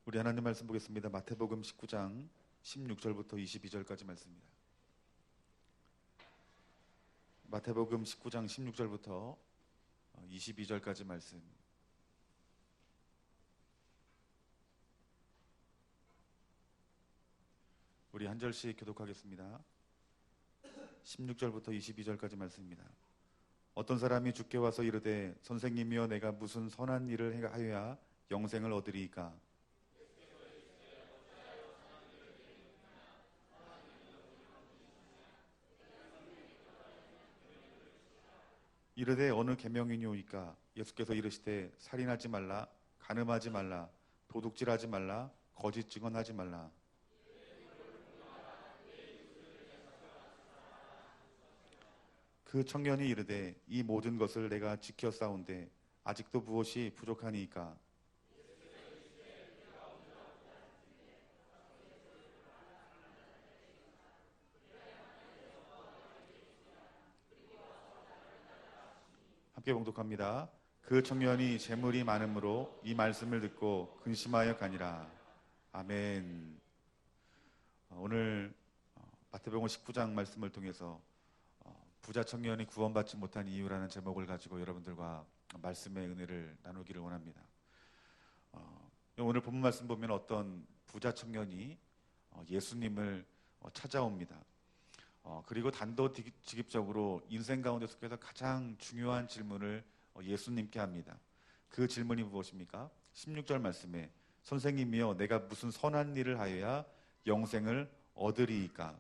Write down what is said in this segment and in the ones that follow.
우리 하나님 말씀 보겠습니다. 마태복음 19장 16절부터 22절까지 말씀입니다. 마태복음 19장 16절부터 22절까지 말씀. 우리 한 절씩 교독하겠습니다. 16절부터 22절까지 말씀입니다. 어떤 사람이 주께 와서 이르되 선생님이여 내가 무슨 선한 일을 하여야 영생을 얻으리이까? 이르되 어느 계명이뇨이까? 예수께서 이르시되 살인하지 말라, 간음하지 말라, 도둑질하지 말라, 거짓 증언하지 말라. 그 청년이 이르되 이 모든 것을 내가 지켜 싸운데 아직도 무엇이 부족하니이까? 함께 봉독합니다. 그 청년이 재물이 많으므로 이 말씀을 듣고 근심하여 가니라. 아멘. 오늘 마태복음 19장 말씀을 통해서 부자 청년이 구원받지 못한 이유라는 제목을 가지고 여러분들과 말씀의 은혜를 나누기를 원합니다. 오늘 본문 말씀 보면 어떤 부자 청년이 예수님을 찾아옵니다. 그리고 단도직입적으로 인생 가운데 속에서 가장 중요한 질문을 예수님께 합니다. 그 질문이 무엇입니까? 16절 말씀에 선생님이여 내가 무슨 선한 일을 하여야 영생을 얻으리이까?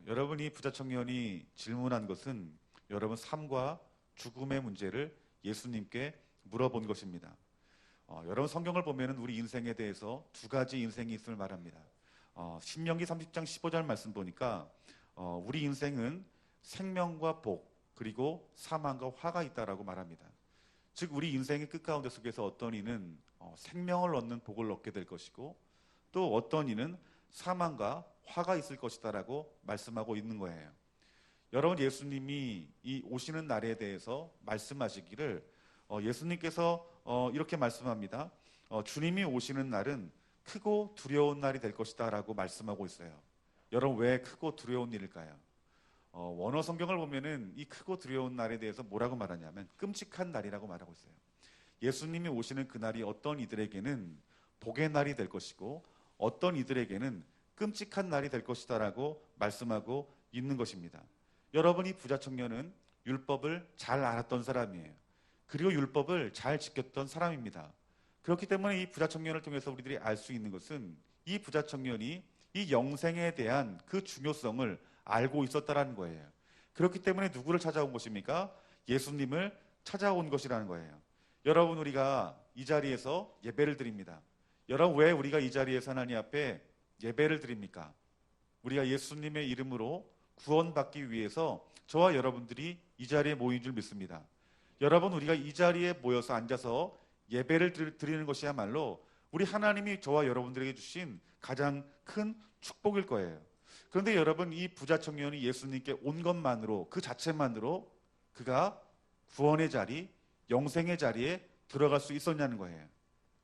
여러분이 부자 청년이 질문한 것은 여러분 삶과 죽음의 문제를 예수님께 물어본 것입니다. 여러분 성경을 보면 우리 인생에 대해서 두 가지 인생이 있음을 말합니다. 신명기 30장 15절 말씀 보니까 우리 인생은 생명과 복 그리고 사망과 화가 있다라고 말합니다. 즉 우리 인생의 끝가운데 속에서 어떤 이는 생명을 얻는 복을 얻게 될 것이고 또 어떤 이는 사망과 화가 있을 것이다라고 말씀하고 있는 거예요. 여러분 예수님이 이 오시는 날에 대해서 말씀하시기를 예수님께서 이렇게 말씀합니다. 주님이 오시는 날은 크고 두려운 날이 될 것이다 라고 말씀하고 있어요. 여러분 왜 크고 두려운 일일까요? 원어 성경을 보면은 이 크고 두려운 날에 대해서 뭐라고 말하냐면 끔찍한 날이라고 말하고 있어요. 예수님이 오시는 그날이 어떤 이들에게는 복의 날이 될 것이고 어떤 이들에게는 끔찍한 날이 될 것이다 라고 말씀하고 있는 것입니다. 여러분 이 부자 청년은 율법을 잘 알았던 사람이에요. 그리고 율법을 잘 지켰던 사람입니다. 그렇기 때문에 이 부자 청년을 통해서 우리들이 알 수 있는 것은 이 부자 청년이 이 영생에 대한 그 중요성을 알고 있었다라는 거예요. 그렇기 때문에 누구를 찾아온 것입니까? 예수님을 찾아온 것이라는 거예요. 여러분 우리가 이 자리에서 예배를 드립니다. 여러분 왜 우리가 이 자리에서 하나님 앞에 예배를 드립니까? 우리가 예수님의 이름으로 구원받기 위해서 저와 여러분들이 이 자리에 모인 줄 믿습니다. 여러분 우리가 이 자리에 모여서 앉아서 예배를 드리는 것이야말로 우리 하나님이 저와 여러분들에게 주신 가장 큰 축복일 거예요. 그런데 여러분 이 부자 청년이 예수님께 온 것만으로 그 자체만으로 그가 구원의 자리, 영생의 자리에 들어갈 수 있었냐는 거예요.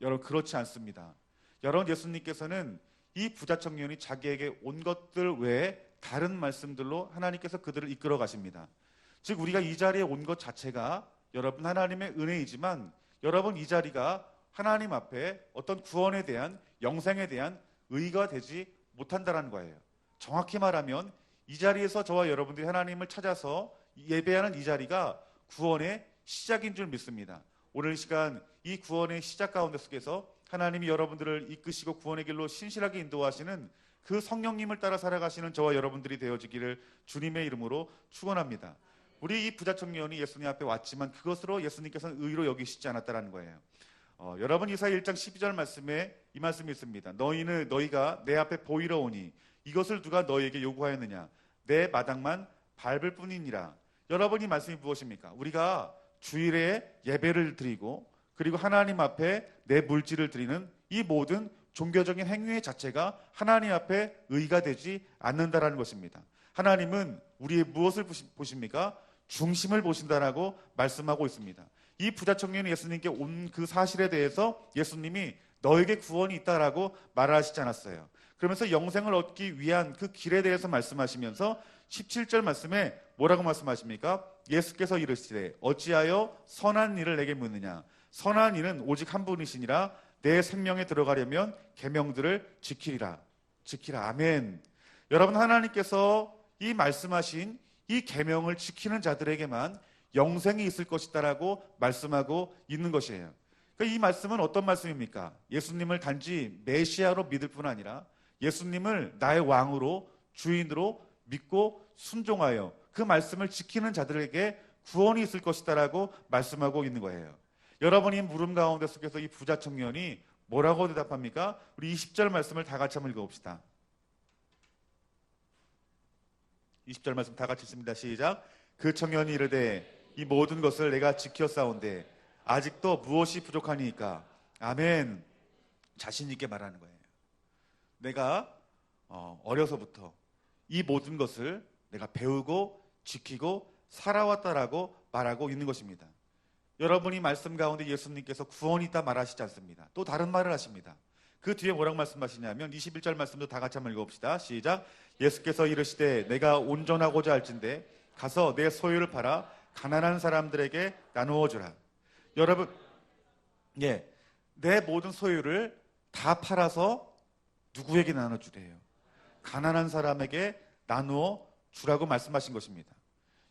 여러분 그렇지 않습니다. 여러분 예수님께서는 이 부자 청년이 자기에게 온 것들 외에 다른 말씀들로 하나님께서 그들을 이끌어 가십니다. 즉 우리가 이 자리에 온 것 자체가 여러분 하나님의 은혜이지만 여러분 이 자리가 하나님 앞에 어떤 구원에 대한 영생에 대한 의가 되지 못한다는 거예요. 정확히 말하면 이 자리에서 저와 여러분들이 하나님을 찾아서 예배하는 이 자리가 구원의 시작인 줄 믿습니다. 오늘 시간 이 구원의 시작 가운데 속에서 하나님이 여러분들을 이끄시고 구원의 길로 신실하게 인도하시는 그 성령님을 따라 살아가시는 저와 여러분들이 되어지기를 주님의 이름으로 축원합니다. 우리 이 부자 청년이 예수님 앞에 왔지만 그것으로 예수님께서는 의로 여기시지 않았다는 거예요. 여러분 이사야 1장 12절 말씀에 이 말씀이 있습니다. 너희가 내 앞에 보이러 오니 이것을 누가 너희에게 요구하였느냐? 내 마당만 밟을 뿐이니라. 여러분 이 말씀이 무엇입니까? 우리가 주일에 예배를 드리고 그리고 하나님 앞에 내 물질을 드리는 이 모든 종교적인 행위 자체가 하나님 앞에 의가 되지 않는다라는 것입니다. 하나님은 우리의 무엇을 보십니까? 중심을 보신다라고 말씀하고 있습니다. 이 부자 청년이 예수님께 온 그 사실에 대해서 예수님이 너에게 구원이 있다라고 말하시지 않았어요. 그러면서 영생을 얻기 위한 그 길에 대해서 말씀하시면서 17절 말씀에 뭐라고 말씀하십니까? 예수께서 이르시되 어찌하여 선한 일을 내게 묻느냐. 선한 일은 오직 한 분이시니라. 내 생명에 들어가려면 계명들을 지키리라. 지키라. 아멘. 여러분, 하나님께서 이 말씀하신 이 계명을 지키는 자들에게만 영생이 있을 것이다라고 말씀하고 있는 것이에요. 그러니까 이 말씀은 어떤 말씀입니까? 예수님을 단지 메시아로 믿을 뿐 아니라 예수님을 나의 왕으로, 주인으로 믿고 순종하여 그 말씀을 지키는 자들에게 구원이 있을 것이다라고 말씀하고 있는 거예요. 여러분이 물음 가운데 속에서 이 부자 청년이 뭐라고 대답합니까? 우리 20절 말씀을 다 같이 한번 읽어봅시다. 20절 말씀 다 같이 읽습니다. 시작. 그 청년이 이르되 이 모든 것을 내가 지켰사온데 아직도 무엇이 부족하니까. 아멘. 자신 있게 말하는 거예요. 내가 어려서부터 이 모든 것을 내가 배우고 지키고 살아왔다라고 말하고 있는 것입니다. 여러분이 말씀 가운데 예수님께서 구원이 있다 말하시지 않습니다. 또 다른 말을 하십니다. 그 뒤에 뭐라고 말씀하시냐면 21절 말씀도 다 같이 한번 읽어봅시다. 시작. 예수께서 이르시되 내가 온전하고자 할진대 가서 내 소유를 팔아 가난한 사람들에게 나누어 주라. 여러분, 내 모든 소유를 다 팔아서 누구에게 나눠주래요? 가난한 사람에게 나누어 주라고 말씀하신 것입니다.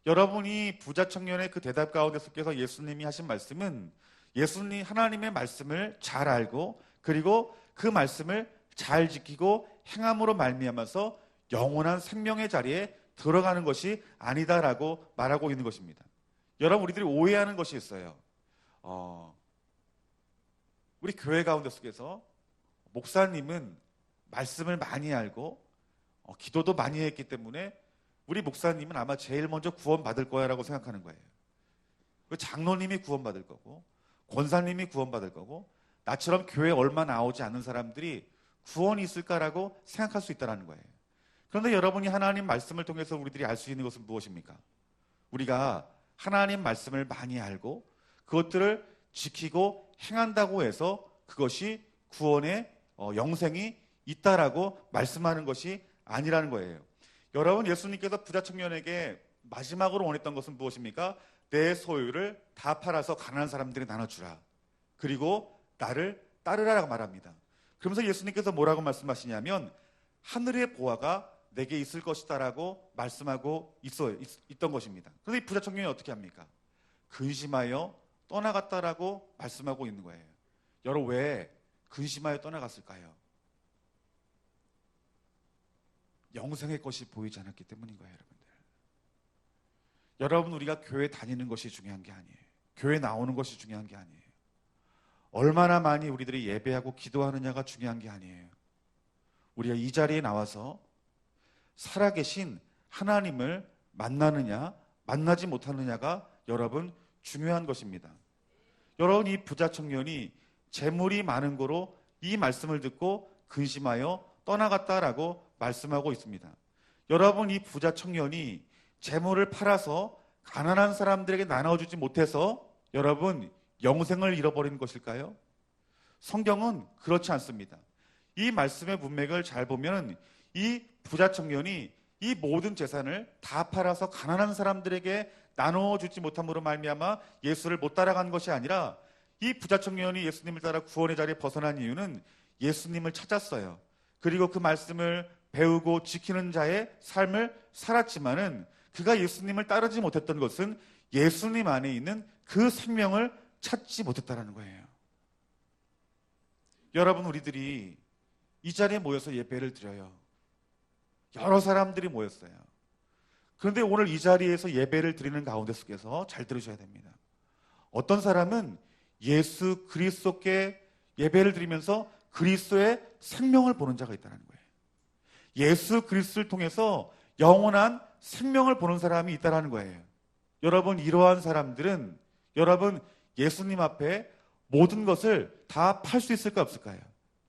여러분이 부자 청년의 그 대답 가운데 속해서 예수님이 하신 말씀은 예수님 하나님의 말씀을 잘 알고 그리고 그 말씀을 잘 지키고 행함으로 말미암아서 영원한 생명의 자리에 들어가는 것이 아니다라고 말하고 있는 것입니다. 여러분, 우리들이 오해하는 것이 있어요. 우리 교회 가운데 속에서 목사님은 말씀을 많이 알고 기도도 많이 했기 때문에 우리 목사님은 아마 제일 먼저 구원받을 거야 라고 생각하는 거예요. 장로님이 구원받을 거고 권사님이 구원받을 거고 나처럼 교회에 얼마 나오지 않는 사람들이 구원이 있을까라고 생각할 수 있다는 거예요. 그런데 여러분이 하나님 말씀을 통해서 우리들이 알 수 있는 것은 무엇입니까? 우리가 하나님 말씀을 많이 알고 그것들을 지키고 행한다고 해서 그것이 구원의 영생이 있다라고 말씀하는 것이 아니라는 거예요. 여러분, 예수님께서 부자 청년에게 마지막으로 원했던 것은 무엇입니까? 내 소유를 다 팔아서 가난한 사람들에게 나눠주라. 그리고 나를 따르라라고 말합니다. 그러면서 예수님께서 뭐라고 말씀하시냐면 하늘의 보화가 내게 있을 것이다라고 말씀하고 있던 것입니다. 그런데 이 부자 청년이 어떻게 합니까? 근심하여 떠나갔다라고 말씀하고 있는 거예요. 여러분, 왜 근심하여 떠나갔을까요? 영생의 것이 보이지 않았기 때문인 거예요, 여러분들. 여러분, 우리가 교회 다니는 것이 중요한 게 아니에요. 교회 나오는 것이 중요한 게 아니에요. 얼마나 많이 우리들이 예배하고 기도하느냐가 중요한 게 아니에요. 우리가 이 자리에 나와서 살아계신 하나님을 만나느냐, 만나지 못하느냐가 여러분 중요한 것입니다. 여러분, 이 부자 청년이 재물이 많은 거로 이 말씀을 듣고 근심하여 떠나갔다라고 말씀하고 있습니다. 여러분, 이 부자 청년이 재물을 팔아서 가난한 사람들에게 나눠주지 못해서 여러분 영생을 잃어버린 것일까요? 성경은 그렇지 않습니다. 이 말씀의 문맥을 잘 보면 이 부자 청년이 이 모든 재산을 다 팔아서 가난한 사람들에게 나눠주지 못함으로 말미암아 예수를 못 따라간 것이 아니라 이 부자 청년이 예수님을 따라 구원의 자리에 벗어난 이유는 예수님을 찾았어요. 그리고 그 말씀을 배우고 지키는 자의 삶을 살았지만은 그가 예수님을 따르지 못했던 것은 예수님 안에 있는 그 생명을 찾지 못했다는 거예요. 여러분, 우리들이 이 자리에 모여서 예배를 드려요. 여러 사람들이 모였어요. 그런데 오늘 이 자리에서 예배를 드리는 가운데 속에서 잘 들으셔야 됩니다. 어떤 사람은 예수 그리스도께 예배를 드리면서 그리스도의 생명을 보는 자가 있다는 거예요. 예수 그리스도를 통해서 영원한 생명을 보는 사람이 있다는 거예요. 여러분, 이러한 사람들은 여러분 예수님 앞에 모든 것을 다 팔 수 있을까 없을까요?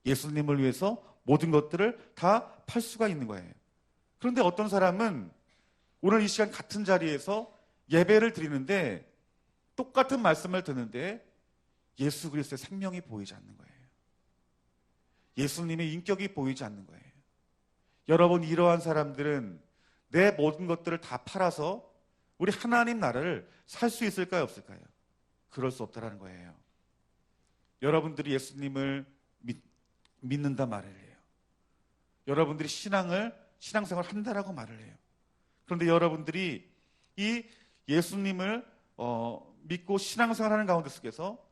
예수님을 위해서 모든 것들을 다 팔 수가 있는 거예요. 그런데 어떤 사람은 오늘 이 시간 같은 자리에서 예배를 드리는데 똑같은 말씀을 듣는데 예수 그리스도의 생명이 보이지 않는 거예요. 예수님의 인격이 보이지 않는 거예요. 여러분, 이러한 사람들은 내 모든 것들을 다 팔아서 우리 하나님 나라를 살 수 있을까요, 없을까요? 그럴 수 없다라는 거예요. 여러분들이 예수님을 믿는다 말을 해요. 여러분들이 신앙생활 한다라고 말을 해요. 그런데 여러분들이 이 예수님을 믿고 신앙생활하는 가운데 속에서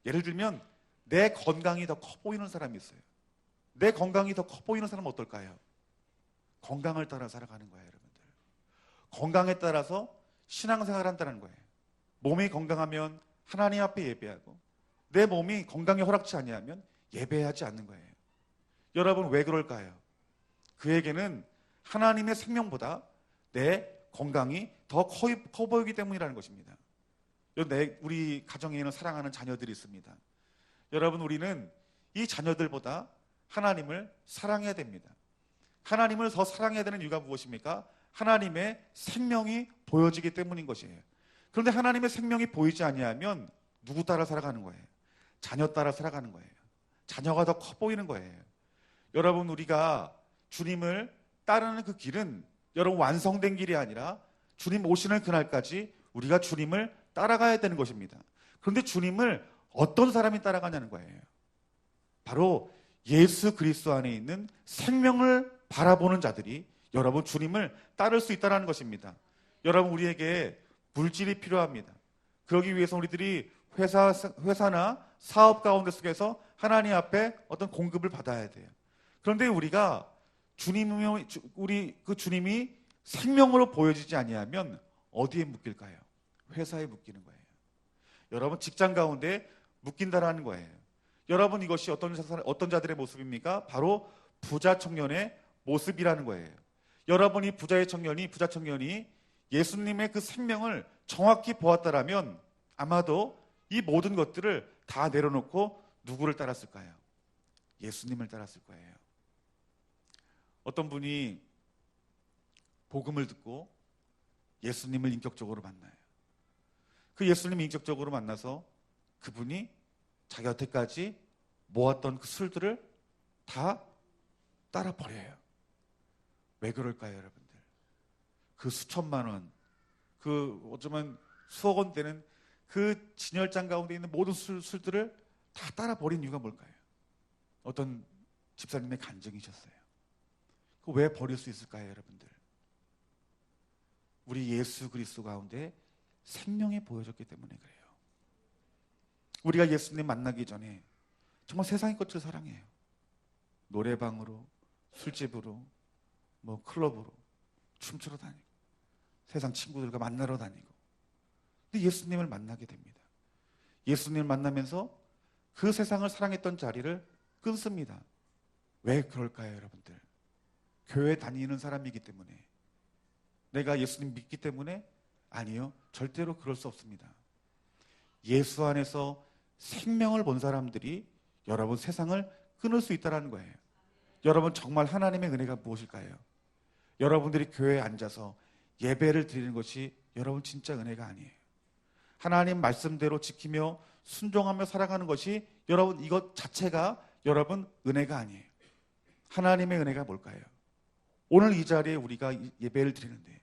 예를 들면 내 건강이 더 커 보이는 사람이 있어요. 내 건강이 더 커 보이는 사람은 어떨까요? 건강을 따라 살아가는 거예요, 여러분들. 건강에 따라서 신앙생활을 한다는 거예요. 몸이 건강하면 하나님 앞에 예배하고 내 몸이 건강에 허락치 아니하면 예배하지 않는 거예요. 여러분, 왜 그럴까요? 그에게는 하나님의 생명보다 내 건강이 더 커 보이기 때문이라는 것입니다. 우리 가정에는 사랑하는 자녀들이 있습니다. 여러분, 우리는 이 자녀들보다 하나님을 사랑해야 됩니다. 하나님을 더 사랑해야 되는 이유가 무엇입니까? 하나님의 생명이 보여지기 때문인 것이에요. 그런데 하나님의 생명이 보이지 아니하면 누구 따라 살아가는 거예요? 자녀 따라 살아가는 거예요. 자녀가 더 커 보이는 거예요. 여러분, 우리가 주님을 따르는 그 길은 여러분 완성된 길이 아니라 주님 오시는 그날까지 우리가 주님을 따라가야 되는 것입니다. 그런데 주님을 어떤 사람이 따라가냐는 거예요. 바로 예수 그리스도 안에 있는 생명을 바라보는 자들이 여러분 주님을 따를 수 있다는 것입니다. 여러분, 우리에게 물질이 필요합니다. 그러기 위해서 우리들이 회사나 사업 가운데 속에서 하나님 앞에 어떤 공급을 받아야 돼요. 그런데 우리가 주님이 생명으로 보여지지 아니하면 어디에 묶일까요? 회사에 묶이는 거예요. 여러분, 직장 가운데 묶인다라는 거예요. 여러분, 이것이 어떤 자들의 모습입니까? 바로 부자 청년의 모습이라는 거예요. 여러분이 부자 청년이 예수님의 그 생명을 정확히 보았다라면 아마도 이 모든 것들을 다 내려놓고 누구를 따랐을까요? 예수님을 따랐을 거예요. 어떤 분이 복음을 듣고 예수님을 인격적으로 만나요. 그 예수님을 인격적으로 만나서 그분이 자기 여태까지 모았던 그 술들을 다 따라 버려요. 왜 그럴까요, 여러분들? 그 수천만 원, 어쩌면 수억 원 되는 그 진열장 가운데 있는 모든 술들을 다 따라 버린 이유가 뭘까요? 어떤 집사님의 간증이셨어요. 왜 버릴 수 있을까요, 여러분들? 우리 예수 그리스도 가운데 생명이 보여졌기 때문에 그래요. 우리가 예수님 만나기 전에 정말 세상의 것을 사랑해요. 노래방으로, 술집으로, 클럽으로 춤추러 다니고 세상 친구들과 만나러 다니고. 근데 예수님을 만나게 됩니다. 예수님을 만나면서 그 세상을 사랑했던 자리를 끊습니다. 왜 그럴까요, 여러분들? 교회 다니는 사람이기 때문에, 내가 예수님 믿기 때문에? 아니요, 절대로 그럴 수 없습니다. 예수 안에서 생명을 본 사람들이 여러분 세상을 끊을 수 있다는 거예요. 여러분, 정말 하나님의 은혜가 무엇일까요? 여러분들이 교회에 앉아서 예배를 드리는 것이 여러분 진짜 은혜가 아니에요. 하나님 말씀대로 지키며 순종하며 살아가는 것이 여러분 이것 자체가 여러분 은혜가 아니에요. 하나님의 은혜가 뭘까요? 오늘 이 자리에 우리가 예배를 드리는데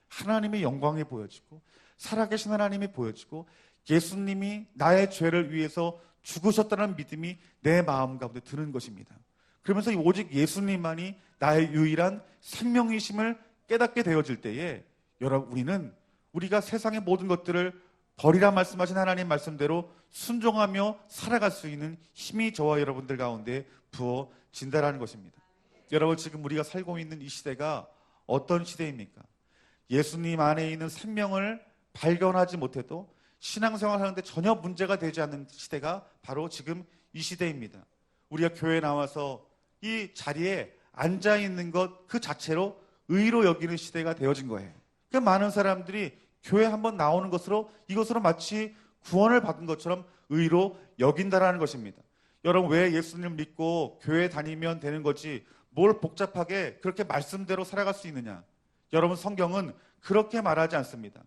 하나님의 영광이 보여지고 살아계신 하나님이 보여지고 예수님이 나의 죄를 위해서 죽으셨다는 믿음이 내 마음 가운데 드는 것입니다. 그러면서 오직 예수님만이 나의 유일한 생명이심을 깨닫게 되어질 때에 여러분, 우리가 세상의 모든 것들을 버리라 말씀하신 하나님 말씀대로 순종하며 살아갈 수 있는 힘이 저와 여러분들 가운데 부어진다라는 것입니다. 여러분, 지금 우리가 살고 있는 이 시대가 어떤 시대입니까? 예수님 안에 있는 생명을 발견하지 못해도 신앙생활 하는데 전혀 문제가 되지 않는 시대가 바로 지금 이 시대입니다. 우리가 교회에 나와서 이 자리에 앉아있는 것 그 자체로 의로 여기는 시대가 되어진 거예요. 그 많은 사람들이 교회 한번 나오는 이것으로 마치 구원을 받은 것처럼 의로 여긴다라는 것입니다. 여러분, 왜 예수님을 믿고 교회 다니면 되는 거지 뭘 복잡하게 그렇게 말씀대로 살아갈 수 있느냐? 여러분, 성경은 그렇게 말하지 않습니다.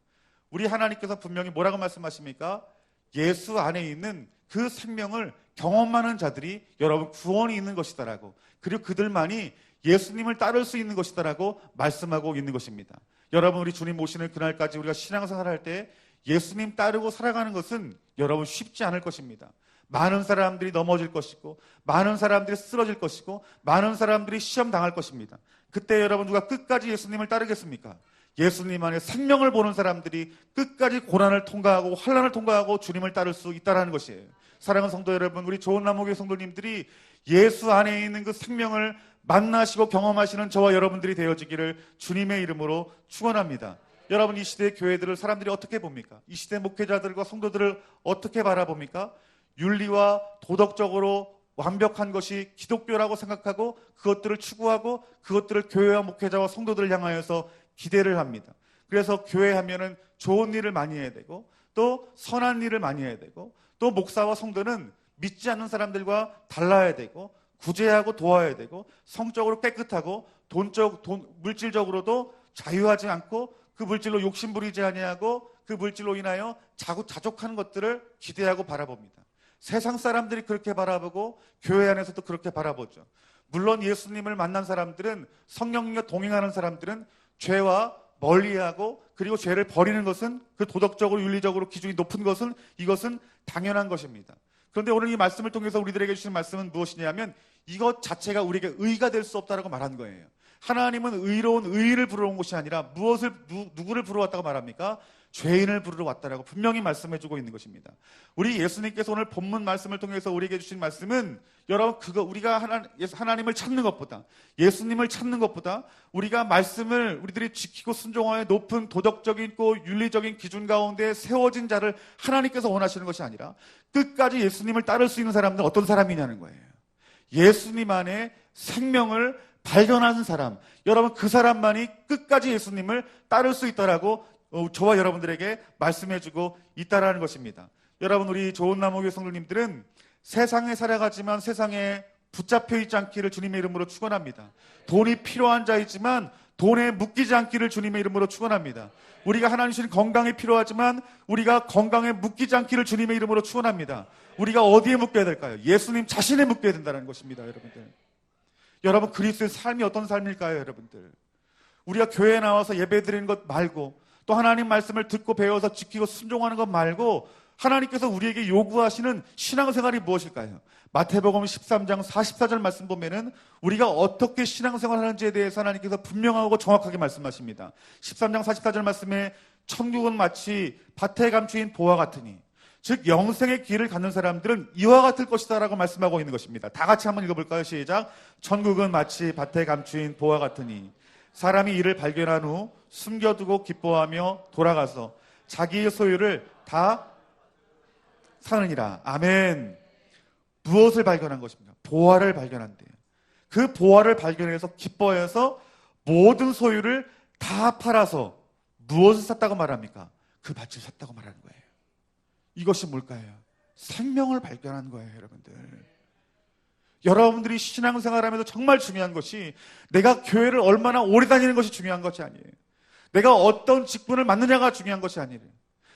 우리 하나님께서 분명히 뭐라고 말씀하십니까? 예수 안에 있는 그 생명을 경험하는 자들이 여러분 구원이 있는 것이다라고, 그리고 그들만이 예수님을 따를 수 있는 것이다라고 말씀하고 있는 것입니다. 여러분, 우리 주님 오시는 그날까지 우리가 신앙생활할 때 예수님 따르고 살아가는 것은 여러분 쉽지 않을 것입니다. 많은 사람들이 넘어질 것이고, 많은 사람들이 쓰러질 것이고, 많은 사람들이 시험 당할 것입니다. 그때 여러분, 누가 끝까지 예수님을 따르겠습니까? 예수님 안에 생명을 보는 사람들이 끝까지 고난을 통과하고 환난을 통과하고 주님을 따를 수 있다는 것이에요. 사랑하는 성도 여러분, 우리 좋은 나무교회 성도님들이 예수 안에 있는 그 생명을 만나시고 경험하시는 저와 여러분들이 되어지기를 주님의 이름으로 축원합니다. 여러분, 이 시대의 교회들을 사람들이 어떻게 봅니까? 이 시대 목회자들과 성도들을 어떻게 바라봅니까? 윤리와 도덕적으로 완벽한 것이 기독교라고 생각하고 그것들을 추구하고 그것들을 교회와 목회자와 성도들을 향하여서 기대를 합니다. 그래서 교회 하면은 좋은 일을 많이 해야 되고, 또 선한 일을 많이 해야 되고, 또 목사와 성도는 믿지 않는 사람들과 달라야 되고, 구제하고 도와야 되고, 성적으로 깨끗하고, 물질적으로도 자유하지 않고, 그 물질로 욕심 부리지 아니하고, 그 물질로 인하여 자족하는 것들을 기대하고 바라봅니다. 세상 사람들이 그렇게 바라보고 교회 안에서도 그렇게 바라보죠. 물론 예수님을 만난 사람들은, 성령님과 동행하는 사람들은 죄와 멀리하고, 그리고 죄를 버리는 것은, 그 도덕적으로 윤리적으로 기준이 높은 것은, 이것은 당연한 것입니다. 그런데 오늘 이 말씀을 통해서 우리들에게 주신 말씀은 무엇이냐면, 이것 자체가 우리에게 의가 될 수 없다라고 말한 거예요. 하나님은 의로운 의인을 부르러 온 것이 아니라 누구를 부르러 왔다고 말합니까? 죄인을 부르러 왔다라고 분명히 말씀해주고 있는 것입니다. 우리 예수님께서 오늘 본문 말씀을 통해서 우리에게 주신 말씀은, 여러분, 우리가 하나님을 찾는 것보다, 예수님을 찾는 것보다, 우리가 말씀을 우리들이 지키고 순종하여 높은 도덕적인 윤리적인 기준 가운데 세워진 자를 하나님께서 원하시는 것이 아니라, 끝까지 예수님을 따를 수 있는 사람들은 어떤 사람이냐는 거예요. 예수님 안에 생명을 발견하는 사람, 여러분, 그 사람만이 끝까지 예수님을 따를 수 있다라고 저와 여러분들에게 말씀해주고 있다라는 것입니다. 여러분, 우리 좋은 나무교회 성도님들은 세상에 살아가지만 세상에 붙잡혀 있지 않기를 주님의 이름으로 축원합니다. 돈이 필요한 자이지만 돈에 묶이지 않기를 주님의 이름으로 축원합니다. 우리가 하나님 주신 건강이 필요하지만 우리가 건강에 묶이지 않기를 주님의 이름으로 축원합니다. 우리가 어디에 묶여야 될까요? 예수님 자신에 묶여야 된다는 것입니다, 여러분들. 여러분, 그리스도의 삶이 어떤 삶일까요, 여러분들? 우리가 교회에 나와서 예배드리는 것 말고, 또 하나님 말씀을 듣고 배워서 지키고 순종하는 것 말고, 하나님께서 우리에게 요구하시는 신앙생활이 무엇일까요? 마태복음 13장 44절 말씀 보면은 우리가 어떻게 신앙생활을 하는지에 대해서 하나님께서 분명하고 정확하게 말씀하십니다. 13장 44절 말씀에 천국은 마치 밭에 감추인 보화 같으니, 즉 영생의 길을 갖는 사람들은 이와 같을 것이다 라고 말씀하고 있는 것입니다. 다 같이 한번 읽어볼까요? 시작. 천국은 마치 밭에 감추인 보화 같으니 사람이 이를 발견한 후 숨겨두고 기뻐하며 돌아가서 자기의 소유를 다 사느니라. 아멘. 무엇을 발견한 것입니까? 보화를 발견한대요. 그 보화를 발견해서 기뻐해서 모든 소유를 다 팔아서 무엇을 샀다고 말합니까? 그 밭을 샀다고 말하는 거예요. 이것이 뭘까요? 생명을 발견한 거예요, 여러분들. 여러분들이 신앙생활하면서 정말 중요한 것이, 내가 교회를 얼마나 오래 다니는 것이 중요한 것이 아니에요. 내가 어떤 직분을 맡느냐가 중요한 것이 아니에요.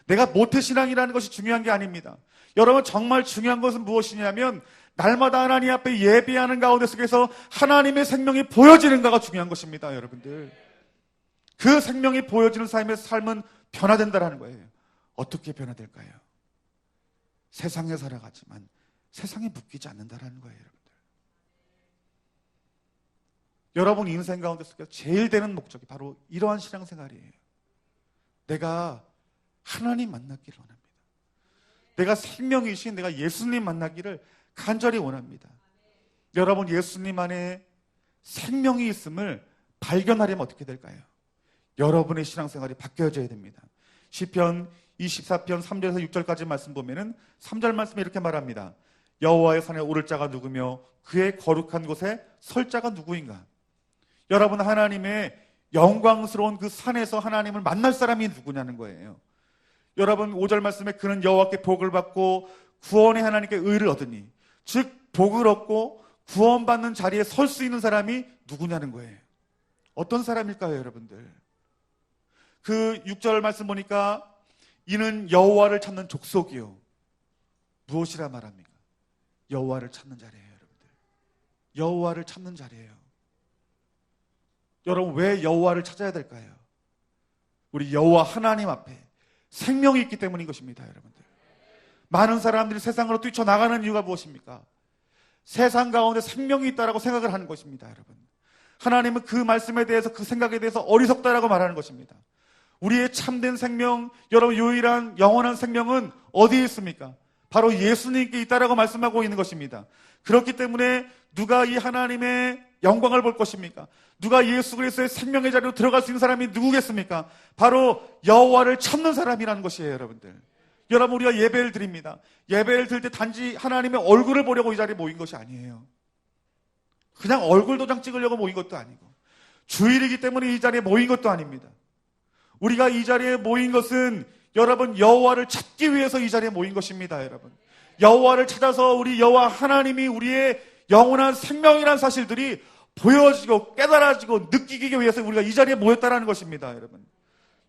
내가 모태신앙이라는 것이 중요한 게 아닙니다. 여러분, 정말 중요한 것은 무엇이냐면, 날마다 하나님 앞에 예배하는 가운데 속에서 하나님의 생명이 보여지는가가 중요한 것입니다, 여러분들. 그 생명이 보여지는 삶은 변화된다는 거예요. 어떻게 변화될까요? 세상에 살아가지만 세상에 묶이지 않는다는 거예요, 여러분들. 여러분 인생 가운데 속에서 제일 되는 목적이 바로 이러한 신앙생활이에요. 내가 하나님 만나기를 원합니다. 내가 생명이신 내가 예수님 만나기를 간절히 원합니다. 여러분, 예수님 안에 생명이 있음을 발견하려면 어떻게 될까요? 여러분의 신앙생활이 바뀌어져야 됩니다. 시편 24편 3절에서 6절까지 말씀 보면은 3절 말씀에 이렇게 말합니다. 여호와의 산에 오를 자가 누구며 그의 거룩한 곳에 설 자가 누구인가? 여러분, 하나님의 영광스러운 그 산에서 하나님을 만날 사람이 누구냐는 거예요. 여러분, 5절 말씀에 그는 여호와께 복을 받고 구원의 하나님께 의를 얻으니, 즉 복을 얻고 구원받는 자리에 설 수 있는 사람이 누구냐는 거예요. 어떤 사람일까요, 여러분들? 그 6절 말씀 보니까 이는 여호와를 찾는 족속이요 무엇이라 말합니까? 여호와를 찾는 자리예요, 여러분들. 여호와를 찾는 자리예요. 여러분, 왜 여호와를 찾아야 될까요? 우리 여호와 하나님 앞에 생명이 있기 때문인 것입니다, 여러분들. 많은 사람들이 세상으로 뛰쳐나가는 이유가 무엇입니까? 세상 가운데 생명이 있다라고 생각을 하는 것입니다, 여러분. 하나님은 그 말씀에 대해서, 그 생각에 대해서 어리석다라고 말하는 것입니다. 우리의 참된 생명, 여러분, 유일한 영원한 생명은 어디에 있습니까? 바로 예수님께 있다라고 말씀하고 있는 것입니다. 그렇기 때문에 누가 이 하나님의 영광을 볼 것입니까? 누가 예수 그리스도의 생명의 자리로 들어갈 수 있는 사람이 누구겠습니까? 바로 여호와를 찾는 사람이라는 것이에요, 여러분들. 여러분, 우리가 예배를 드립니다. 예배를 드릴 때 단지 하나님의 얼굴을 보려고 이 자리에 모인 것이 아니에요. 그냥 얼굴 도장 찍으려고 모인 것도 아니고, 주일이기 때문에 이 자리에 모인 것도 아닙니다. 우리가 이 자리에 모인 것은 여러분, 여호와를 찾기 위해서 이 자리에 모인 것입니다, 여러분. 여호와를 찾아서 우리 여호와 하나님이 우리의 영원한 생명이라는 사실들이 보여지고 깨달아지고 느끼기 위해서 우리가 이 자리에 모였다라는 것입니다, 여러분.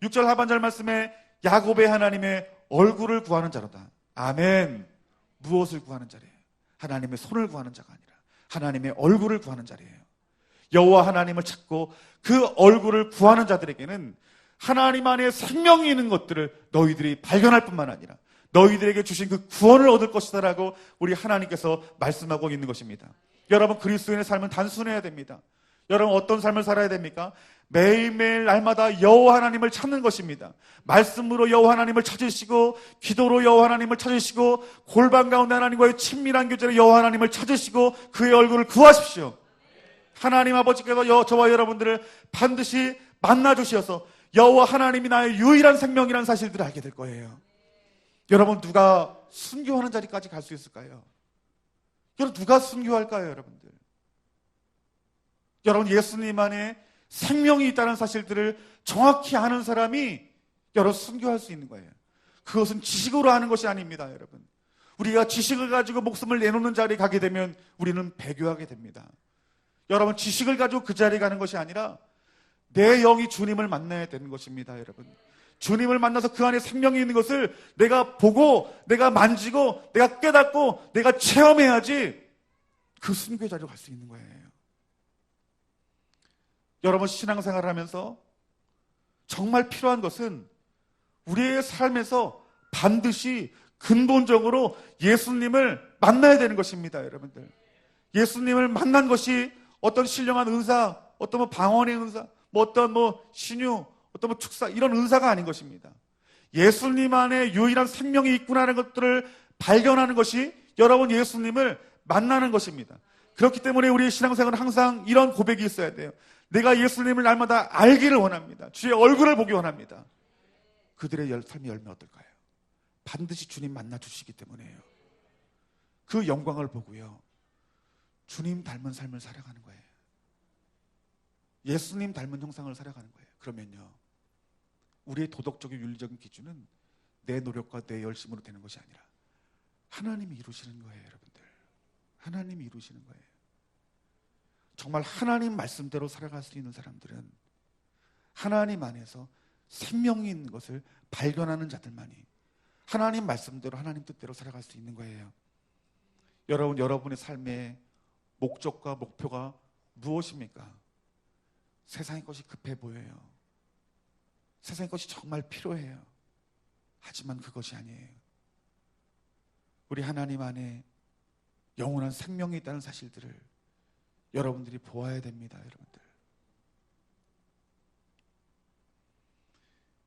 6절 하반절 말씀에 야곱의 하나님의 얼굴을 구하는 자로다. 아멘. 무엇을 구하는 자리예요? 하나님의 손을 구하는 자가 아니라 하나님의 얼굴을 구하는 자리예요. 여호와 하나님을 찾고 그 얼굴을 구하는 자들에게는 하나님 안에 생명이 있는 것들을 너희들이 발견할 뿐만 아니라 너희들에게 주신 그 구원을 얻을 것이다 라고 우리 하나님께서 말씀하고 있는 것입니다. 여러분, 그리스도인의 삶은 단순해야 됩니다. 여러분, 어떤 삶을 살아야 됩니까? 매일매일 날마다 여호와 하나님을 찾는 것입니다. 말씀으로 여호와 하나님을 찾으시고, 기도로 여호와 하나님을 찾으시고, 골방 가운데 하나님과의 친밀한 교제로 여호와 하나님을 찾으시고 그의 얼굴을 구하십시오. 하나님 아버지께서 저와 여러분들을 반드시 만나주셔서 여호와 하나님이 나의 유일한 생명이라는 사실들을 알게 될 거예요. 여러분, 누가 순교하는 자리까지 갈 수 있을까요? 여러분, 누가 순교할까요, 여러분들? 여러분, 예수님 안에 생명이 있다는 사실들을 정확히 아는 사람이 여러분 순교할 수 있는 거예요. 그것은 지식으로 하는 것이 아닙니다, 여러분. 우리가 지식을 가지고 목숨을 내놓는 자리에 가게 되면 우리는 배교하게 됩니다. 여러분, 지식을 가지고 그 자리에 가는 것이 아니라 내 영이 주님을 만나야 되는 것입니다, 여러분. 주님을 만나서 그 안에 생명이 있는 것을 내가 보고, 내가 만지고, 내가 깨닫고, 내가 체험해야지 그 순교 자리로 갈 수 있는 거예요. 여러분, 신앙생활을 하면서 정말 필요한 것은 우리의 삶에서 반드시 근본적으로 예수님을 만나야 되는 것입니다, 여러분들. 예수님을 만난 것이 어떤 신령한 은사, 어떤 방언의 은사, 어떤 신유, 어떤 축사, 이런 은사가 아닌 것입니다. 예수님 안에 유일한 생명이 있구나라는 것들을 발견하는 것이 여러분 예수님을 만나는 것입니다. 그렇기 때문에 우리의 신앙생활은 항상 이런 고백이 있어야 돼요. 내가 예수님을 날마다 알기를 원합니다. 주의 얼굴을 보기 원합니다. 그들의 삶의 열매 어떨까요? 반드시 주님 만나주시기 때문에요. 그 영광을 보고요, 주님 닮은 삶을 살아가는 거예요. 예수님 닮은 형상을 살아가는 거예요. 그러면요, 우리의 도덕적인 윤리적인 기준은 내 노력과 내 열심으로 되는 것이 아니라 하나님이 이루시는 거예요, 여러분들. 하나님이 이루시는 거예요. 정말 하나님 말씀대로 살아갈 수 있는 사람들은 하나님 안에서 생명이 있는 것을 발견하는 자들만이 하나님 말씀대로, 하나님 뜻대로 살아갈 수 있는 거예요. 여러분, 여러분의 삶의 목적과 목표가 무엇입니까? 세상의 것이 급해 보여요. 세상의 것이 정말 필요해요. 하지만 그것이 아니에요. 우리 하나님 안에 영원한 생명이 있다는 사실들을 여러분들이 보아야 됩니다, 여러분들.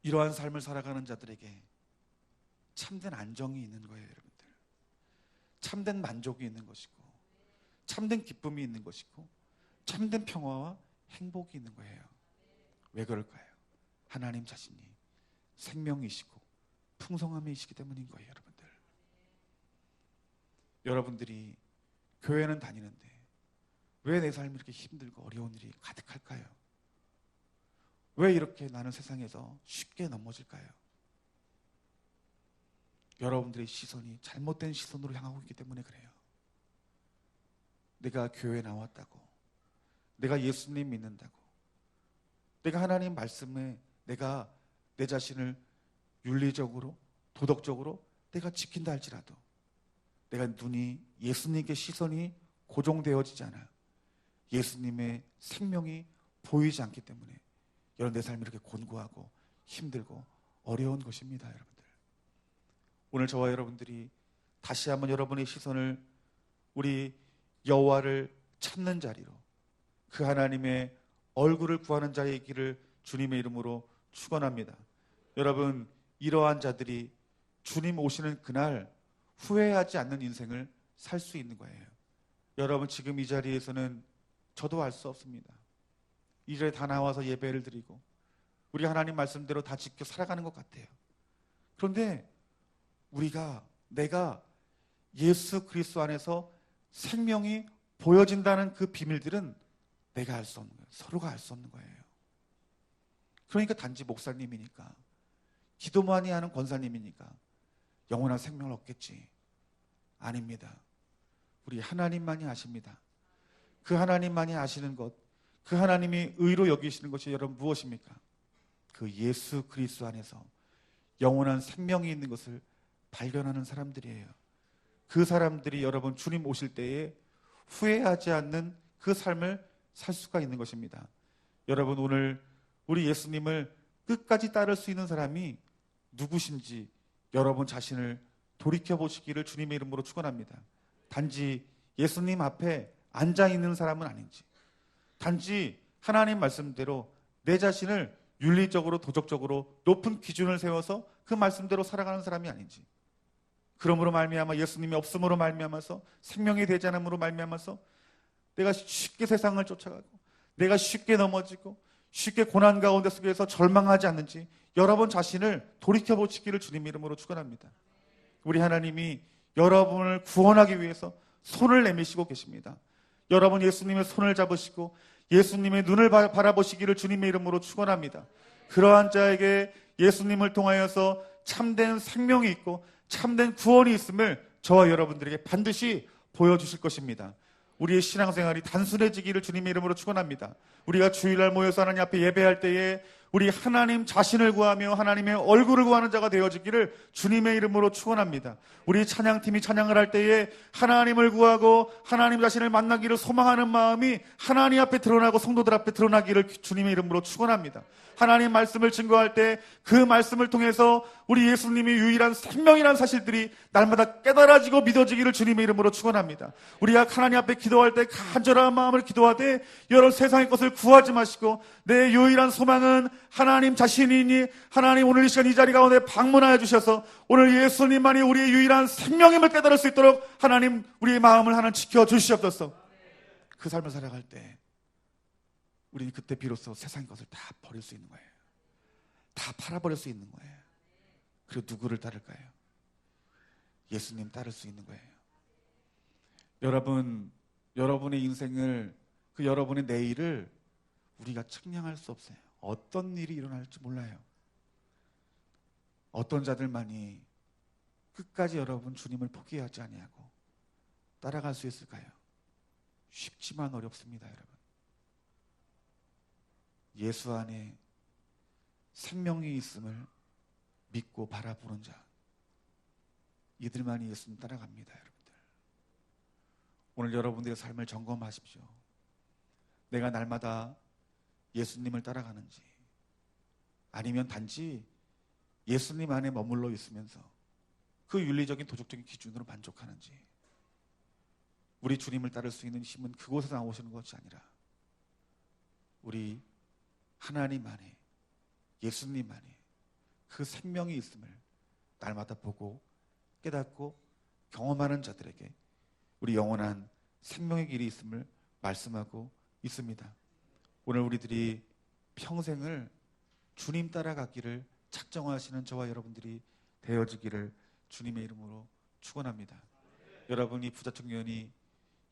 이러한 삶을 살아가는 자들에게 참된 안정이 있는 거예요, 여러분들. 참된 만족이 있는 것이고, 참된 기쁨이 있는 것이고, 참된 평화와 행복이 있는 거예요. 왜 그럴까요? 하나님 자신이 생명이시고 풍성함이시기 때문인 거예요, 여러분들. 여러분들이 교회는 다니는데 왜 내 삶이 이렇게 힘들고 어려운 일이 가득할까요? 왜 이렇게 나는 세상에서 쉽게 넘어질까요? 여러분들의 시선이 잘못된 시선으로 향하고 있기 때문에 그래요. 내가 교회에 나왔다고, 내가 예수님 믿는다고, 내가 하나님 말씀에 내가 내 자신을 윤리적으로, 도덕적으로 내가 지킨다 할지라도 내가 눈이 예수님께 시선이 고정되어지지 않아. 예수님의 생명이 보이지 않기 때문에 여러분 내 삶이 이렇게 곤고하고 힘들고 어려운 것입니다. 여러분들, 오늘 저와 여러분들이 다시 한번 여러분의 시선을 우리 여호와를 찾는 자리로, 그 하나님의 얼굴을 구하는 자의 길을 주님의 이름으로 축원합니다. 여러분, 이러한 자들이 주님 오시는 그날 후회하지 않는 인생을 살 수 있는 거예요. 여러분, 지금 이 자리에서는 저도 알 수 없습니다. 이 자리에 다 나와서 예배를 드리고 우리 하나님 말씀대로 다 지켜 살아가는 것 같아요. 그런데 내가 예수 그리스도 안에서 생명이 보여진다는 그 비밀들은 내가 알 수 없는 거예요. 서로가 알 수 없는 거예요. 그러니까 단지 목사님이니까, 기도 많이 하는 권사님이니까 영원한 생명을 얻겠지. 아닙니다. 우리 하나님만이 아십니다. 그 하나님만이 아시는 것, 그 하나님이 의로 여기시는 것이 여러분 무엇입니까? 그 예수 그리스도 안에서 영원한 생명이 있는 것을 발견하는 사람들이에요. 그 사람들이 여러분 주님 오실 때에 후회하지 않는 그 삶을 살 수가 있는 것입니다. 여러분, 오늘 우리 예수님을 끝까지 따를 수 있는 사람이 누구신지 여러분 자신을 돌이켜보시기를 주님의 이름으로 축원합니다. 단지 예수님 앞에 앉아있는 사람은 아닌지, 단지 하나님 말씀대로 내 자신을 윤리적으로 도덕적으로 높은 기준을 세워서 그 말씀대로 살아가는 사람이 아닌지, 그러므로 말미암아 예수님이 없음으로 말미암아서 생명이 되지 않음으로 말미암아서 내가 쉽게 세상을 쫓아가고 내가 쉽게 넘어지고 쉽게 고난 가운데 속에서 절망하지 않는지 여러분 자신을 돌이켜보시기를 주님 이름으로 축원합니다. 우리 하나님이 여러분을 구원하기 위해서 손을 내미시고 계십니다. 여러분 예수님의 손을 잡으시고 예수님의 눈을 바라보시기를 주님의 이름으로 축원합니다. 그러한 자에게 예수님을 통하여서 참된 생명이 있고 참된 구원이 있음을 저와 여러분들에게 반드시 보여주실 것입니다. 우리의 신앙생활이 단순해지기를 주님의 이름으로 축원합니다. 우리가 주일날 모여서 하나님 앞에 예배할 때에 우리 하나님 자신을 구하며 하나님의 얼굴을 구하는 자가 되어지기를 주님의 이름으로 축원합니다. 우리 찬양팀이 찬양을 할 때에 하나님을 구하고 하나님 자신을 만나기를 소망하는 마음이 하나님 앞에 드러나고 성도들 앞에 드러나기를 주님의 이름으로 축원합니다. 하나님 말씀을 증거할 때 그 말씀을 통해서 우리 예수님이 유일한 생명이라는 사실들이 날마다 깨달아지고 믿어지기를 주님의 이름으로 축원합니다. 우리가 하나님 앞에 기도할 때 간절한 마음을 기도하되 여러 세상의 것을 구하지 마시고 내 유일한 소망은 하나님 자신이니 하나님 오늘 이 시간 이 자리 가운데 방문하여 주셔서 오늘 예수님만이 우리의 유일한 생명임을 깨달을 수 있도록 하나님 우리의 마음을 하나 지켜주시옵소서. 그 삶을 살아갈 때 우리는 그때 비로소 세상의 것을 다 버릴 수 있는 거예요. 다 팔아버릴 수 있는 거예요. 그리고 누구를 따를까요? 예수님 따를 수 있는 거예요. 여러분의 인생을, 그 여러분의 내일을 우리가 측량할 수 없어요. 어떤 일이 일어날지 몰라요. 어떤 자들만이 끝까지 여러분 주님을 포기하지 아니하고 따라갈 수 있을까요? 쉽지만 어렵습니다, 여러분. 예수 안에 생명이 있음을 믿고 바라보는 자, 이들만이 예수님 따라갑니다. 여러분들, 오늘 여러분들의 삶을 점검하십시오. 내가 날마다 예수님을 따라가는지, 아니면 단지 예수님 안에 머물러 있으면서 그 윤리적인 도덕적인 기준으로 만족하는지. 우리 주님을 따를 수 있는 힘은 그곳에서 나오시는 것이 아니라 우리 하나님 안에, 예수님 안에 그 생명이 있음을 날마다 보고 깨닫고 경험하는 자들에게 우리 영원한 생명의 길이 있음을 말씀하고 있습니다. 오늘 우리들이 평생을 주님 따라가기를 작정하시는 저와 여러분들이 되어지기를 주님의 이름으로 축원합니다. 여러분, 이 부자 청년이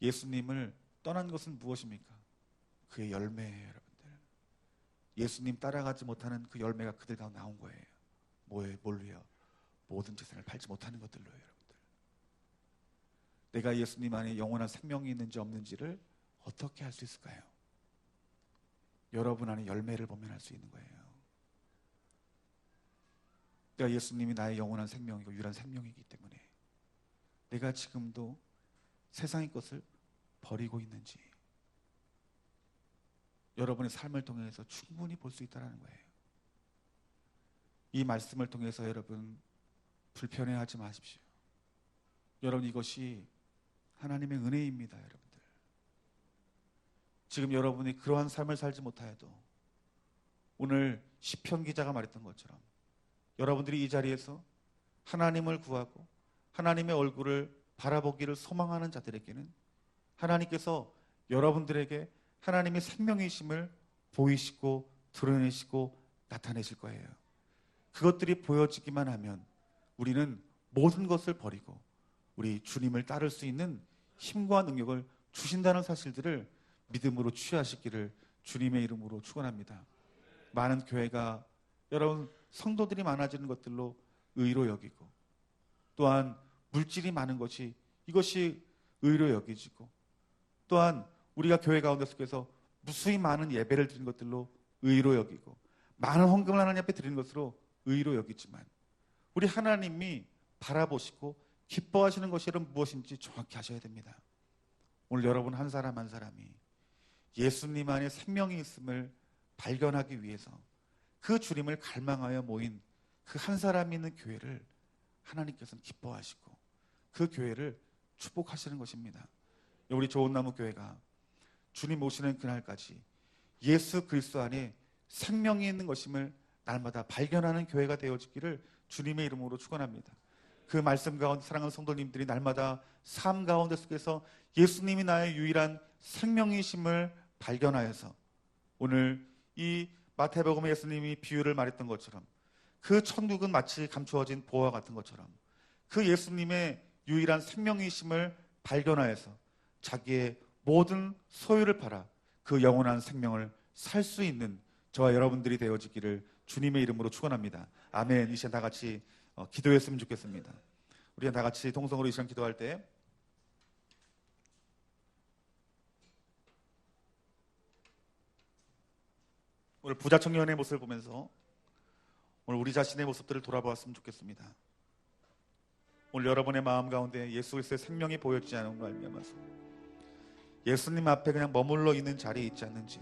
예수님을 떠난 것은 무엇입니까? 그의 열매예요. 여러분들, 예수님 따라가지 못하는 그 열매가 그들 가운데 나온 거예요. 뭘로요? 모든 재산을 팔지 못하는 것들로요. 여러분들, 내가 예수님 안에 영원한 생명이 있는지 없는지를 어떻게 할 수 있을까요? 여러분 안에 열매를 보면 알 수 있는 거예요. 내가 예수님이 나의 영원한 생명이고 유일한 생명이기 때문에 내가 지금도 세상의 것을 버리고 있는지 여러분의 삶을 통해서 충분히 볼 수 있다는 거예요. 이 말씀을 통해서 여러분 불편해하지 마십시오. 여러분, 이것이 하나님의 은혜입니다. 여러분들, 지금 여러분이 그러한 삶을 살지 못하여도 오늘 시편 기자가 말했던 것처럼 여러분들이 이 자리에서 하나님을 구하고 하나님의 얼굴을 바라보기를 소망하는 자들에게는 하나님께서 여러분들에게 하나님의 생명이심을 보이시고 드러내시고 나타내실 거예요. 그것들이 보여지기만 하면 우리는 모든 것을 버리고 우리 주님을 따를 수 있는 힘과 능력을 주신다는 사실들을 믿음으로 취하시기를 주님의 이름으로 축원합니다. 많은 교회가 여러분 성도들이 많아지는 것들로 의로 여기고 또한 물질이 많은 것이 이것이 의로 여기지고 또한 우리가 교회 가운데 속에서 무수히 많은 예배를 드리는 것들로 의로 여기고 많은 헌금을 하나님 앞에 드리는 것으로 의로 여기지만 우리 하나님이 바라보시고 기뻐하시는 것이 여러분 무엇인지 정확히 아셔야 됩니다. 오늘 여러분 한 사람 한 사람이 예수님 안에 생명이 있음을 발견하기 위해서 그 주님을 갈망하여 모인 그 한 사람이 있는 교회를 하나님께서는 기뻐하시고 그 교회를 축복하시는 것입니다. 우리 좋은나무 교회가 주님 오시는 그날까지 예수 그리스도 안에 생명이 있는 것임을 날마다 발견하는 교회가 되어지기를 주님의 이름으로 축원합니다. 그 말씀 가운데 사랑하는 성도님들이 날마다 삶 가운데 속에서 예수님이 나의 유일한 생명이심을 발견하여서 오늘 이 마태복음에 예수님이 비유를 말했던 것처럼 그 천국은 마치 감추어진 보화 같은 것처럼 그 예수님의 유일한 생명이심을 발견하여서 자기의 모든 소유를 팔아 그 영원한 생명을 살 수 있는 저와 여러분들이 되어지기를 주님의 이름으로 축원합니다. 아멘. 이 시간 다 같이 기도했으면 좋겠습니다. 우리가 다 같이 동성으로 이 시간 기도할 때 오늘 부자 청년의 모습을 보면서 오늘 우리 자신의 모습들을 돌아보았으면 좋겠습니다. 오늘 여러분의 마음 가운데 예수 그리스도의 생명이 보여지지 않은 걸 알면서 예수님 앞에 그냥 머물러 있는 자리에 있지 않는지,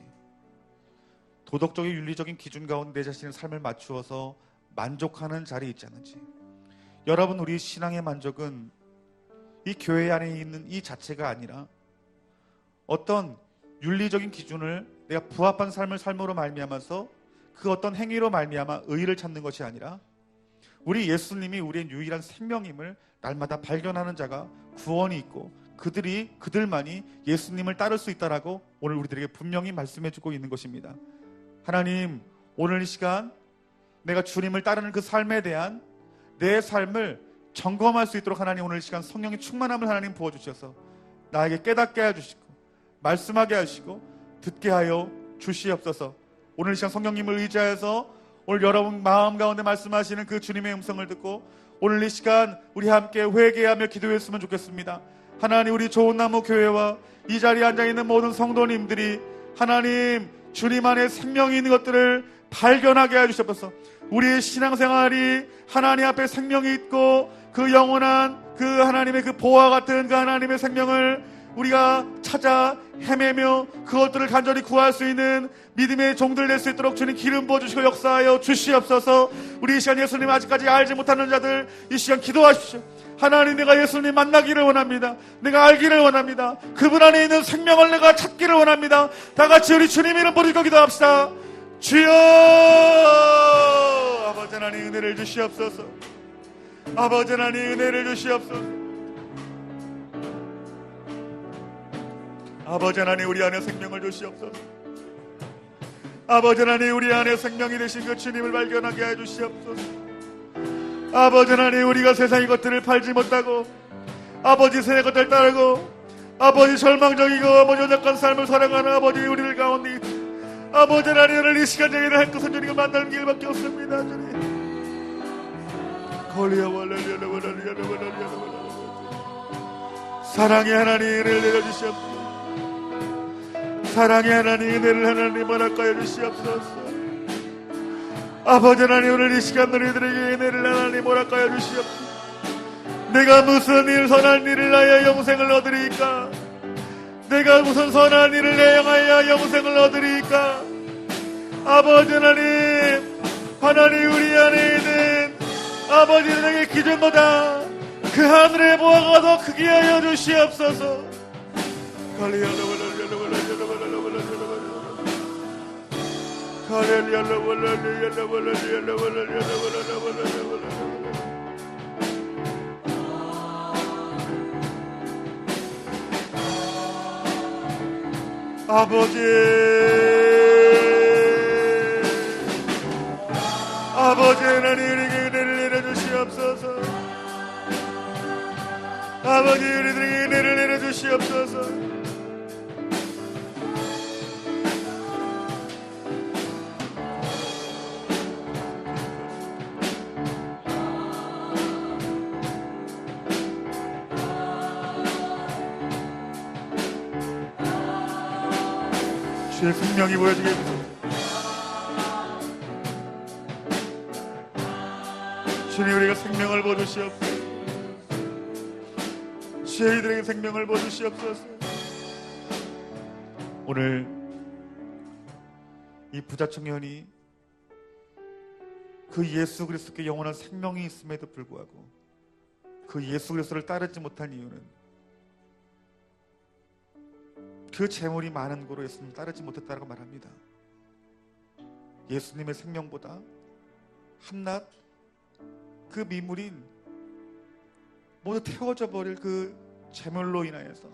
도덕적인 윤리적인 기준 가운데 내 자신의 삶을 맞추어서 만족하는 자리에 있지 않는지. 여러분, 우리 신앙의 만족은 이 교회 안에 있는 이 자체가 아니라 어떤 윤리적인 기준을 내가 부합한 삶을 삶으로 말미암아서 그 어떤 행위로 말미암아 의의를 찾는 것이 아니라 우리 예수님이 우리의 유일한 생명임을 날마다 발견하는 자가 구원이 있고 그들만이 예수님을 따를 수 있다라고 오늘 우리들에게 분명히 말씀해주고 있는 것입니다. 하나님, 오늘 이 시간 내가 주님을 따르는 그 삶에 대한 내 삶을 점검할 수 있도록 하나님 오늘 이 시간 성령의 충만함을 하나님 부어주셔서 나에게 깨닫게 해주시고 말씀하게 하시고 듣게 하여 주시옵소서. 오늘 이 시간 성령님을 의지하여서 오늘 여러분 마음 가운데 말씀하시는 그 주님의 음성을 듣고 오늘 이 시간 우리 함께 회개하며 기도했으면 좋겠습니다. 하나님, 우리 좋은나무 교회와 이 자리에 앉아있는 모든 성도님들이 하나님 주님 안에 생명이 있는 것들을 발견하게 해주셔서 우리의 신앙생활이 하나님 앞에 생명이 있고 그 영원한 그 하나님의 그 보화 같은 그 하나님의 생명을 우리가 찾아 헤매며 그것들을 간절히 구할 수 있는 믿음의 종들 될 수 있도록 주님 기름 부어주시고 역사하여 주시옵소서. 우리 이 시간 예수님 아직까지 알지 못하는 자들 이 시간 기도하십시오. 하나님, 내가 예수님 만나기를 원합니다. 내가 알기를 원합니다. 그분 안에 있는 생명을 내가 찾기를 원합니다. 다 같이 우리 주님 이름 부르고 기도합시다. 주여, 아버지 하나님 은혜를 주시옵소서. 아버지 하나님 은혜를 주시옵소서. 아버지 하나님 우리 안에 생명을 주시옵소서. 아버지 하나님 우리 안에 생명이 되신 그 주님을 발견하게 해주시옵소서. 아버지 하나님, 우리가 세상의 것들을 팔지 못하고 아버지 세상의 것들을 따르고 아버지 절망적이고 아버지 연약한 삶을 살아가는 아버지 우리들 가운데 있지. 아버지 하나님, 오늘 이 시간 저희를 할 것은 주님과 만나는 길밖에 없습니다. 주님 사랑의 하나님 은혜를 내려주시옵소서. 사랑의 하나님 은혜를 하나님 허락하여 주시옵소서. 아버지 하나님, 오늘 이 시간 너희들에게 은혜를 하나님 허락하여 주시옵소서. 내가 무슨 일 선한 일을 하여 영생을 얻으리까? 내가 무슨 선한 일을 행하여 영생을 얻으리까? 아버지 하나님, 하나님 우리 안에 있는 아버지 하나님의 기준보다 그 하늘의 보화가 더 크게 하여 주시옵소서. 아버지, 아버지 하나님 우리에게 은혜를 내려주시옵소서. 아버지 우리들에게 은혜를 내려주시옵소서. 주의 생명이 보여지게 해주세요. 주님 우리가 생명을 보여주시옵소서. 저희들에게 생명을 보여주시옵소서. 오늘 이 부자 청년이 그 예수 그리스도께 영원한 생명이 있음에도 불구하고 그 예수 그리스도를 따르지 못한 이유는 그 재물이 많은 거로 예수님을 따르지 못했다고 말합니다. 예수님의 생명보다 한낱 그 미물인 모두 태워져 버릴 그 재물로 인하여서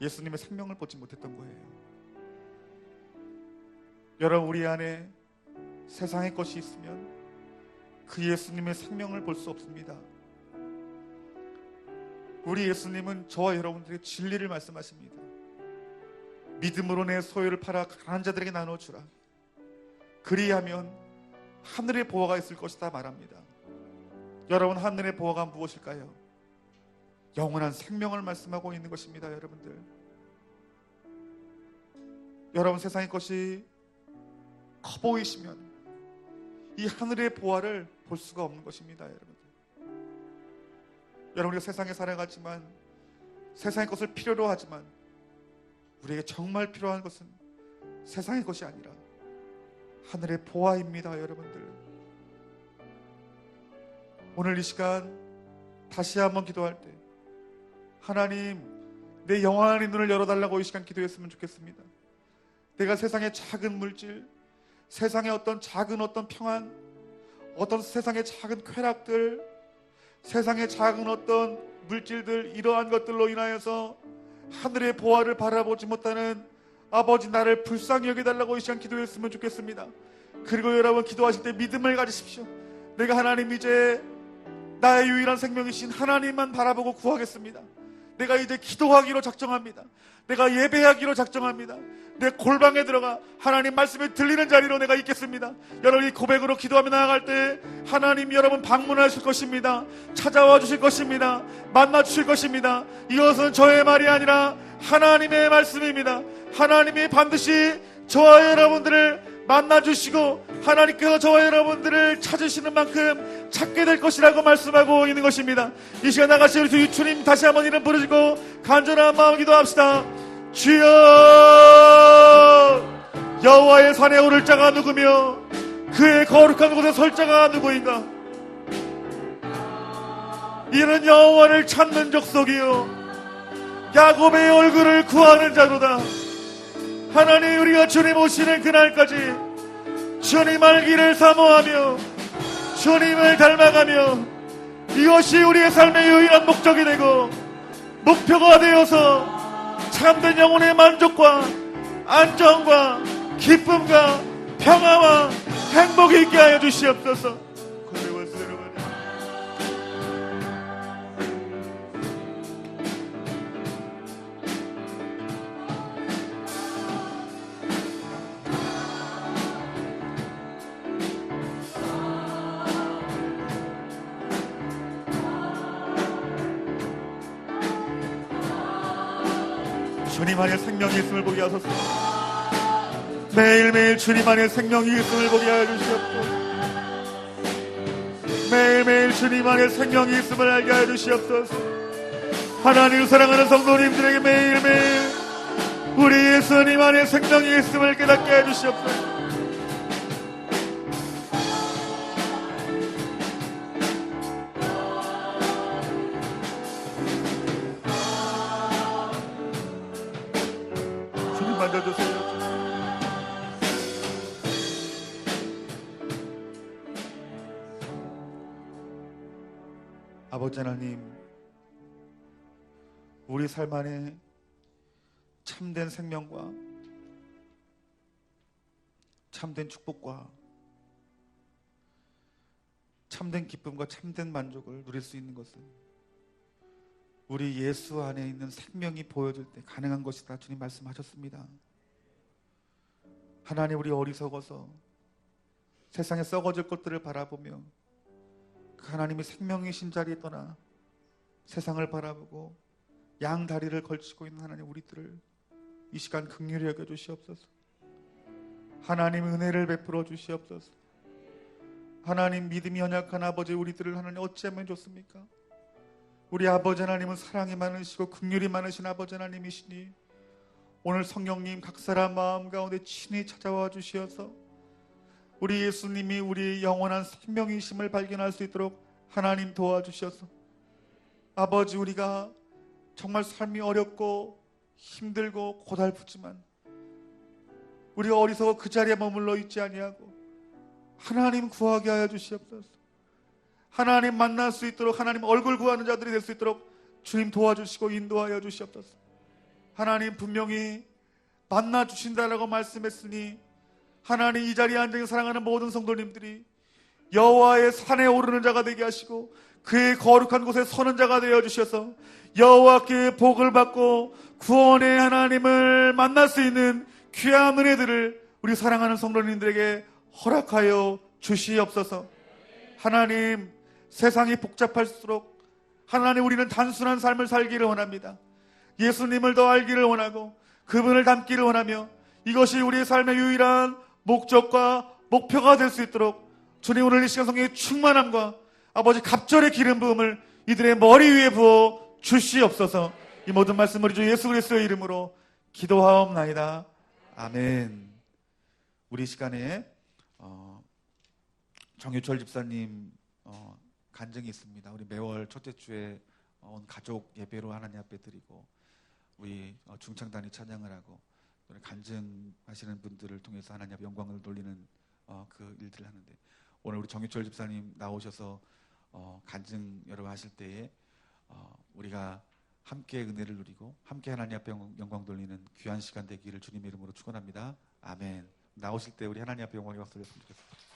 예수님의 생명을 보지 못했던 거예요. 여러분, 우리 안에 세상의 것이 있으면 그 예수님의 생명을 볼 수 없습니다. 우리 예수님은 저와 여러분들에게 진리를 말씀하십니다. 믿음으로 내 소유를 팔아 가난한 자들에게 나눠주라. 그리하면 하늘의 보화가 있을 것이다 말합니다. 여러분, 하늘의 보화가 무엇일까요? 영원한 생명을 말씀하고 있는 것입니다. 여러분들, 여러분 세상의 것이 커 보이시면 이 하늘의 보화를 볼 수가 없는 것입니다. 여러분들, 우리가 세상에 살아가지만 세상의 것을 필요로 하지만 우리에게 정말 필요한 것은 세상의 것이 아니라 하늘의 보화입니다. 여러분들, 오늘 이 시간 다시 한번 기도할 때 하나님, 내 영원한 눈을 열어달라고 이 시간 기도했으면 좋겠습니다. 내가 세상의 작은 물질, 세상의 어떤 작은 어떤 평안, 어떤 세상의 작은 쾌락들, 세상의 작은 어떤 물질들, 이러한 것들로 인하여서 하늘의 보화를 바라보지 못하는 아버지, 나를 불쌍히 여겨달라고 이 시간 기도했으면 좋겠습니다. 그리고 여러분, 기도하실 때 믿음을 가지십시오. 내가 하나님, 이제 나의 유일한 생명이신 하나님만 바라보고 구하겠습니다. 내가 이제 기도하기로 작정합니다. 내가 예배하기로 작정합니다. 내 골방에 들어가 하나님 말씀이 들리는 자리로 내가 있겠습니다. 여러분이 고백으로 기도하며 나아갈 때 하나님, 여러분 방문하실 것입니다. 찾아와 주실 것입니다. 만나 주실 것입니다. 이것은 저의 말이 아니라 하나님의 말씀입니다. 하나님이 반드시 저와 여러분들을 만나주시고 하나님께서 저와 여러분들을 찾으시는 만큼 찾게 될 것이라고 말씀하고 있는 것입니다. 이 시간 나가시 우리 주님 다시 한번 이름 부르시고 간절한 마음 기도합시다. 주여, 여호와의 산에 오를 자가 누구며 그의 거룩한 곳에 설 자가 누구인가? 이는 여호와를 찾는 족속이요 야곱의 얼굴을 구하는 자로다. 하나님, 우리가 주님 오시는 그날까지 주님 알기를 사모하며 주님을 닮아가며 이것이 우리의 삶의 유일한 목적이 되고 목표가 되어서 참된 영혼의 만족과 안정과 기쁨과 평화와 행복이 있게 하여 주시옵소서. 주님 안에 생명이 있음을 보게 하소서. 매일매일 주님 안에 생명이 있음을 보게 하여 주시옵소서. 매일매일 주님 안에 생명이 있음을 알게 하여 주시옵소서. 하나님을 사랑하는 성도님들에게 매일매일 우리 예수님 안에 생명이 있음을 깨닫게 해 주시옵소서. 주님 만져주세요. 아버지 하나님, 우리 삶 안에 참된 생명과 참된 축복과 참된 기쁨과 참된 만족을 누릴 수 있는 것은 우리 예수 안에 있는 생명이 보여질 때 가능한 것이다. 주님 말씀하셨습니다. 하나님, 우리 어리석어서 세상에 썩어질 것들을 바라보며 그 하나님의 생명이신 자리에 떠나 세상을 바라보고 양 다리를 걸치고 있는 하나님, 우리들을 이 시간 긍휼히 여겨 주시옵소서. 하나님, 은혜를 베풀어 주시옵소서. 하나님, 믿음이 연약한 아버지 우리들을 하나님 어찌하면 좋습니까? 우리 아버지 하나님은 사랑이 많으시고 긍휼이 많으신 아버지 하나님이시니 오늘 성령님 각 사람 마음 가운데 친히 찾아와 주시어서 우리 예수님이 우리의 영원한 생명이심을 발견할 수 있도록 하나님 도와주셔서 아버지, 우리가 정말 삶이 어렵고 힘들고 고달프지만 우리가 어리석어 그 자리에 머물러 있지 아니하고 하나님 구하게 하여 주시옵소서. 하나님 만날 수 있도록, 하나님 얼굴 구하는 자들이 될 수 있도록 주님 도와주시고 인도하여 주시옵소서. 하나님, 분명히 만나 주신다라고 말씀했으니 하나님, 이 자리에 앉아 사랑하는 모든 성도님들이 여호와의 산에 오르는 자가 되게 하시고 그의 거룩한 곳에 서는 자가 되어 주셔서 여호와께 복을 받고 구원의 하나님을 만날 수 있는 귀한 은혜들을 우리 사랑하는 성도님들에게 허락하여 주시옵소서. 하나님, 세상이 복잡할수록 하나님, 우리는 단순한 삶을 살기를 원합니다. 예수님을 더 알기를 원하고 그분을 닮기를 원하며 이것이 우리의 삶의 유일한 목적과 목표가 될 수 있도록 주님, 오늘 이 시간 성령의 충만함과 아버지 갑절의 기름 부음을 이들의 머리 위에 부어 주시옵소서. 이 모든 말씀을 주 예수 그리스도의 이름으로 기도하옵나이다. 아멘. 우리 시간에 정유철 집사님 간증이 있습니다. 우리 매월 첫째 주에 온 가족 예배로 하나님 앞에 드리고 우리 중창단이 찬양을 하고 간증하시는 분들을 통해서 하나님 앞에 영광을 돌리는 그 일들을 하는데, 오늘 우리 정유철 집사님 나오셔서 간증 여러 번 하실 때에 우리가 함께 은혜를 누리고 함께 하나님 앞에 영광 돌리는 귀한 시간 되기를 주님의 이름으로 축원합니다. 아멘. 나오실 때 우리 하나님 앞에 영광의 박수 드렸으면 좋겠습니다.